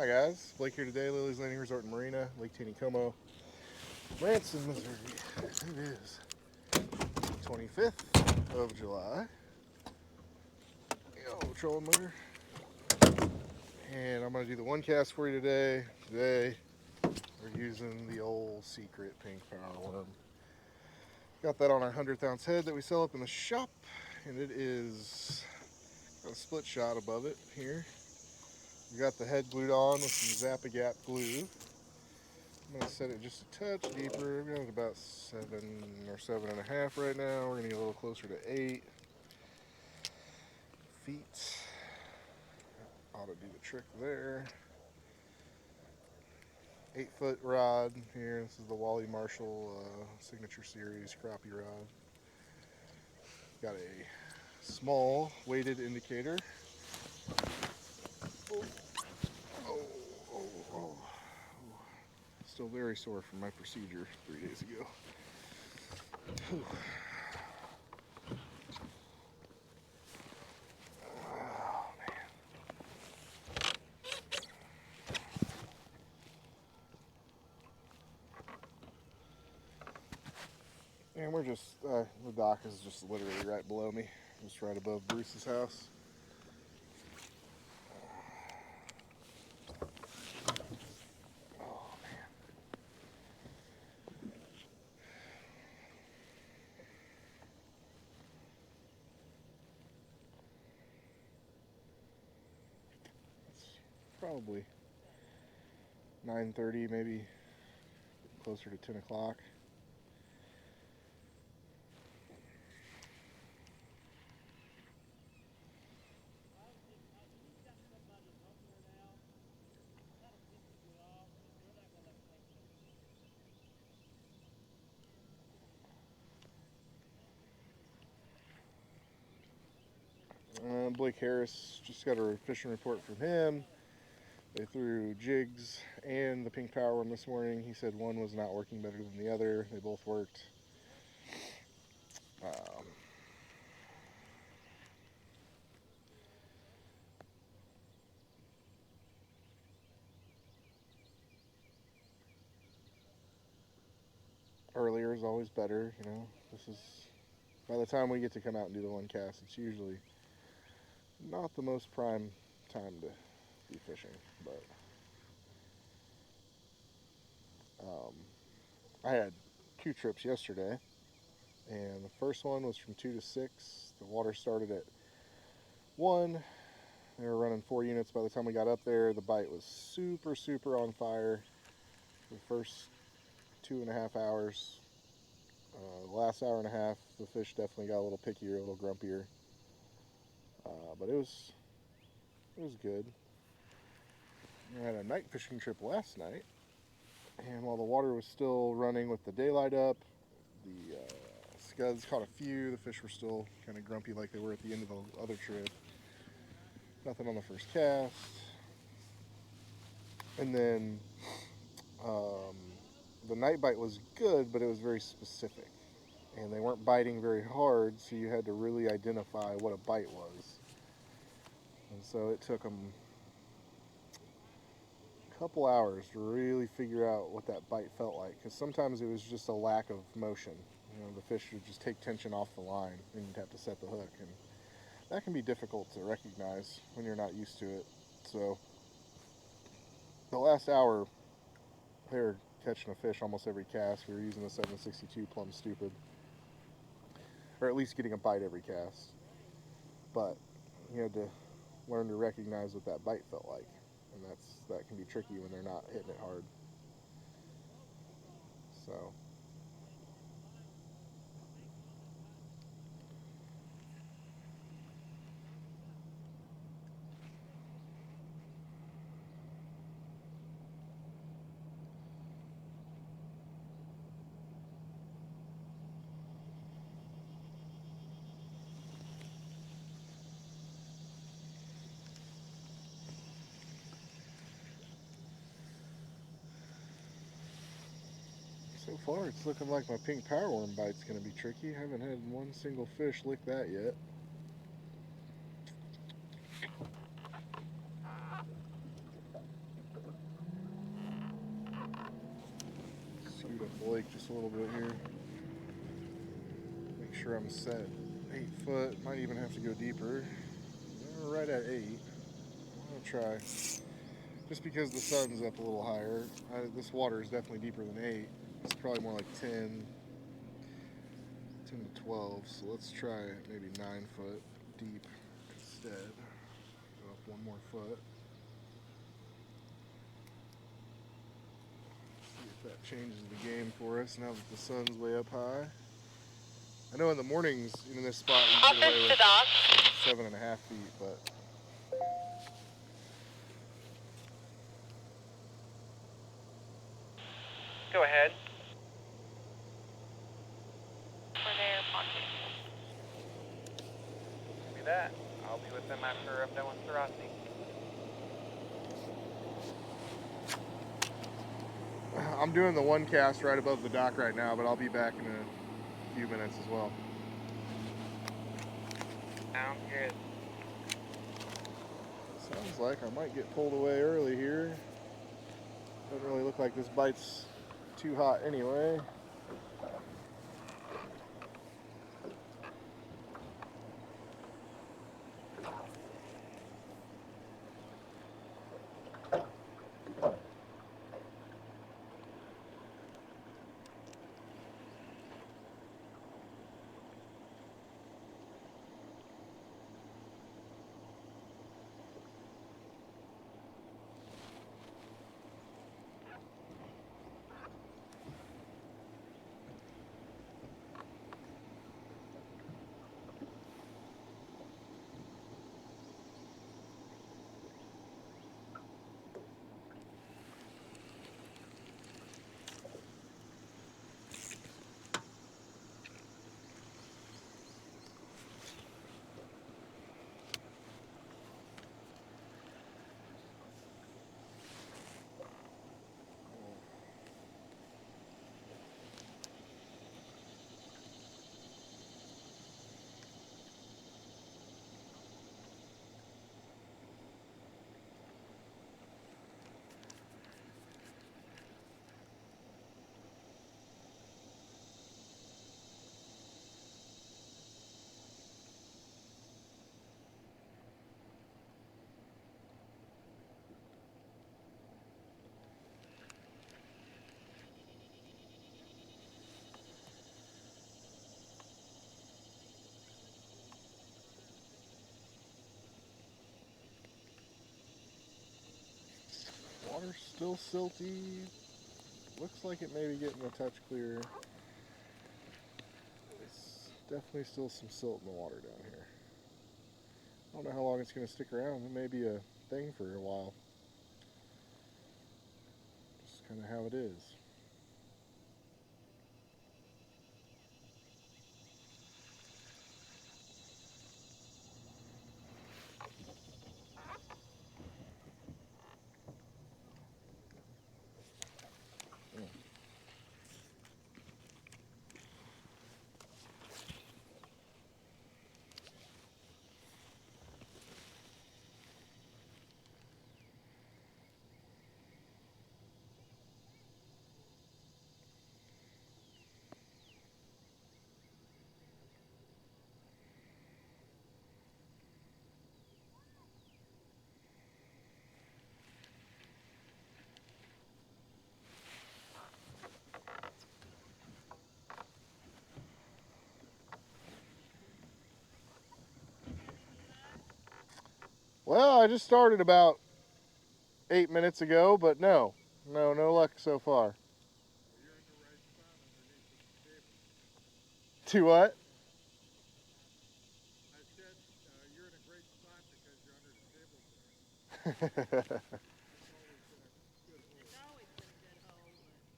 Hi guys, Blake here today, Lilley's Landing Resort in Marina, Lake Taneycomo, Branson, Missouri. It is 25th of July. Yo, trolling motor. And I'm going to do the one cast for you today. Today, we're using the old secret pink power worm. Got that on our 100th ounce head that we sell up in the shop. And it is got a split shot above it here. We got the head glued on with some Zap-A-Gap glue. I'm going to set it just a touch deeper. We're at about 7 or 7.5 right now. We're going to get a little closer to 8 feet. Ought to do the trick there. 8-foot rod here. This is the Wally Marshall Signature Series crappie rod. Got a small weighted indicator. Oh, oh, oh, oh. Still very sore from my procedure 3 days ago. Whew. Oh, man. And we're just, the dock is just literally right below me, just right above Bruce's house. Probably 9:30, maybe closer to 10 o'clock. Blake Harris, just got a fishing report from him. They threw jigs and the pink power worm this morning. He said one was not working better than the other. They both worked. Earlier is always better, you know. This is, by the time we get to come out and do the one cast, it's usually not the most prime time to be fishing, but I had 2 trips yesterday, and the first one was from 2 to 6. The water started at 1. They were running 4 units by the time we got up there. The bite was super on fire for the first 2.5 hours. The last hour and a half, the fish definitely got a little pickier, a little grumpier. But it was good. I had a night fishing trip last night, and while the water was still running with the daylight up, the scuds caught a few. The fish were still kind of grumpy like they were at the end of the other trip. Nothing on the first cast. And then the night bite was good, but it was very specific. And they weren't biting very hard, so you had to really identify what a bite was. And so it took them a couple hours to really figure out what that bite felt like, because sometimes it was just a lack of motion. You know, the fish would just take tension off the line, and you'd have to set the hook, and that can be difficult to recognize when you're not used to it. So the last hour, they were catching a fish almost every cast. We were using the 762 plumb stupid, or at least getting a bite every cast. But you had to learn to recognize what that bite felt like, and that can be tricky when they're not hitting it hard. So so far, it's looking like my pink power worm bite's going to be tricky. I haven't had one single fish lick that yet. speed up the lake just a little bit here. Make sure I'm set 8 foot. Might even have to go deeper. We're right at 8. I'm going to try. Just because the sun's up a little higher. This water is definitely deeper than 8. It's probably more like 10 to 12. So let's try maybe 9 foot deep instead. Go up 1 more foot. See if that changes the game for us now that the sun's way up high. I know in the mornings in this spot you can get away with 7.5 feet, but go ahead. For their parking. Copy that. I'll be with them after I'm done with Sarasi. I'm doing the 1 cast right above the dock right now, but I'll be back in a few minutes as well. Sounds good. Sounds like I might get pulled away early here. Doesn't really look like this bite's too hot anyway. Water's still silty. Looks like it may be getting a touch clearer. There's definitely still some silt in the water down here. I don't know how long it's going to stick around. It may be a thing for a while. Just kind of how it is. Well, I just started about 8 minutes ago, but no luck so far. You're in the right spot underneath the table. To what? I said you're in a great spot because you're under the table there. That's always been a good hole. It's always been a good hole,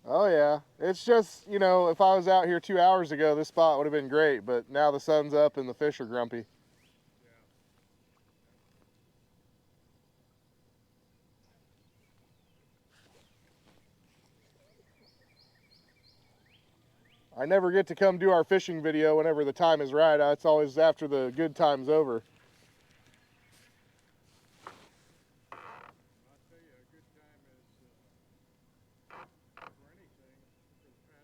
but Oh yeah, it's just, you know, if I was out here 2 hours ago, this spot would have been great, but now the sun's up and the fish are grumpy. I never get to come do our fishing video whenever the time is right. It's always after the good time's over. I'll tell you, a good time is for anything for the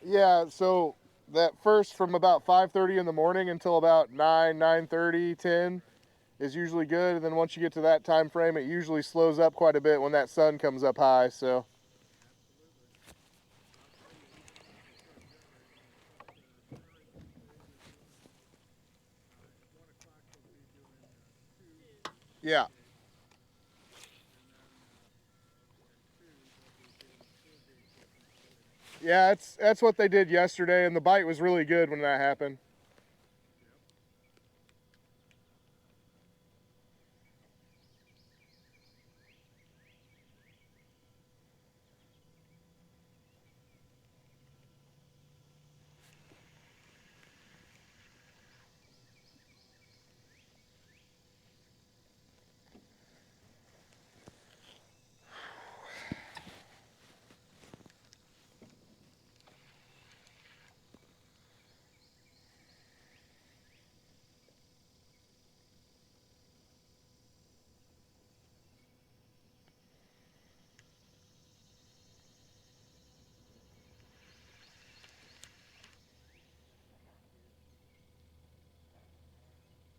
Yeah, so that first from about 5:30 in the morning until about 9, 9:30, 10 is usually good, and then once you get to that time frame, it usually slows up quite a bit when that sun comes up high. So yeah, yeah, that's what they did yesterday, and the bite was really good when that happened.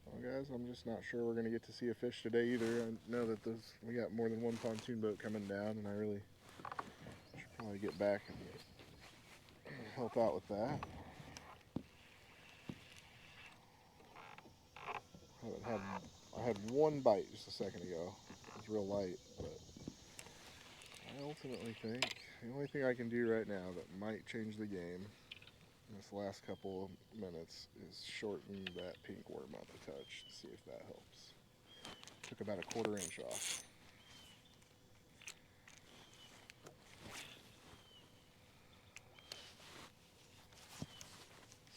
Well, guys, I'm just not sure we're gonna get to see a fish today either. I know that we got more than one pontoon boat coming down, and I really should probably get back and help out with that. I had one bite just a second ago. It was real light, but I ultimately think the only thing I can do right now that might change the game in this last couple of minutes is shorten that pink worm up a touch to see if that helps. Took about a 1/4 inch off.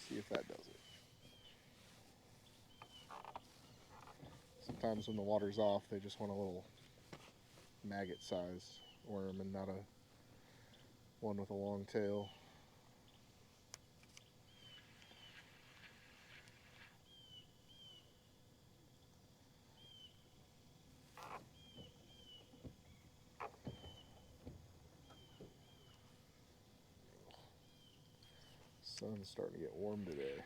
See if that does it. Sometimes when the water's off, they just want a little maggot size worm and not a one with a long tail. Sun's starting to get warm today.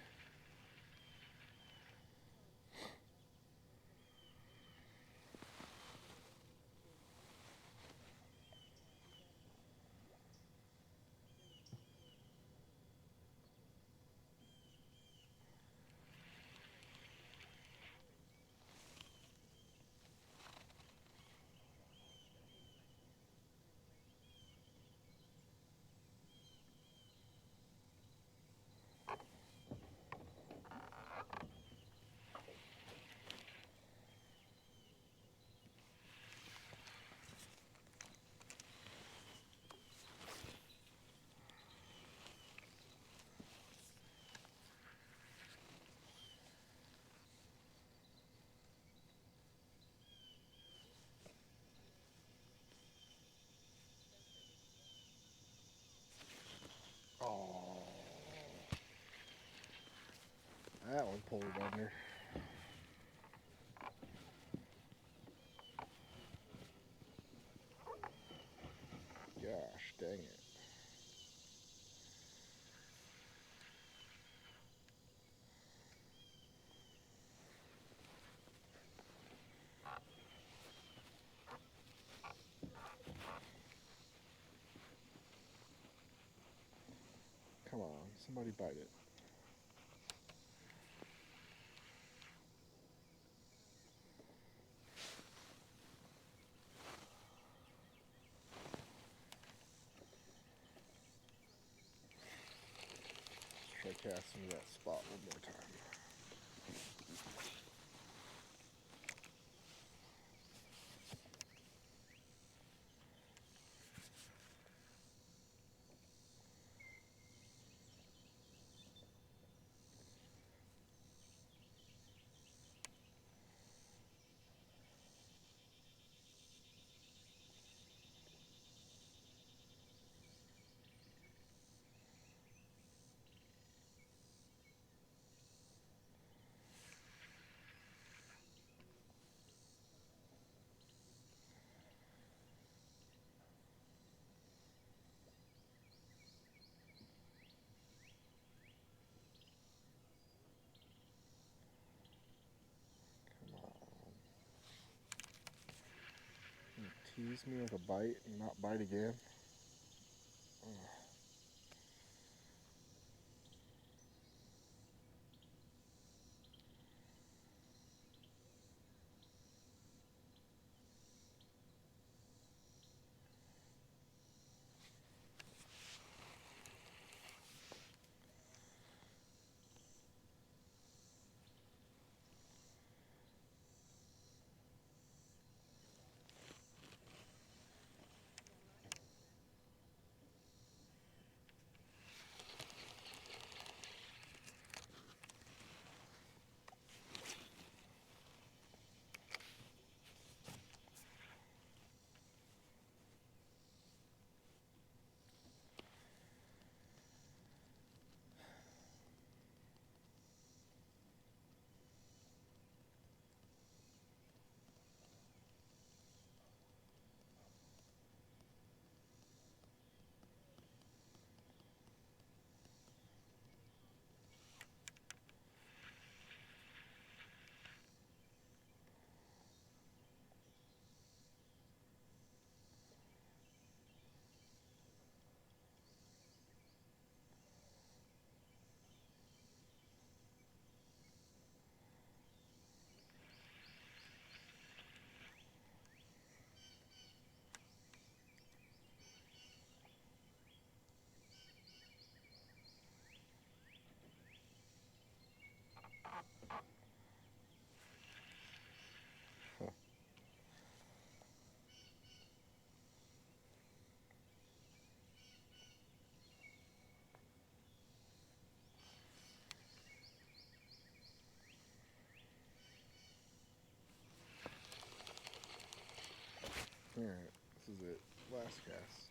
Oh, that one pulled under. Gosh, dang it. Come on, somebody bite it. Let's try casting to that spot one more time. tease me with a bite and not bite again. Alright, this is it. Last cast.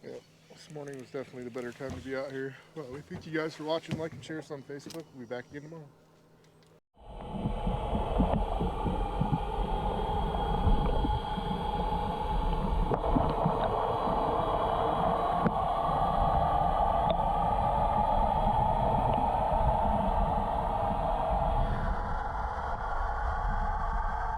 Yep, this morning was definitely the better time to be out here. Well, we thank you guys for watching. Like and share us on Facebook. We'll be back again tomorrow.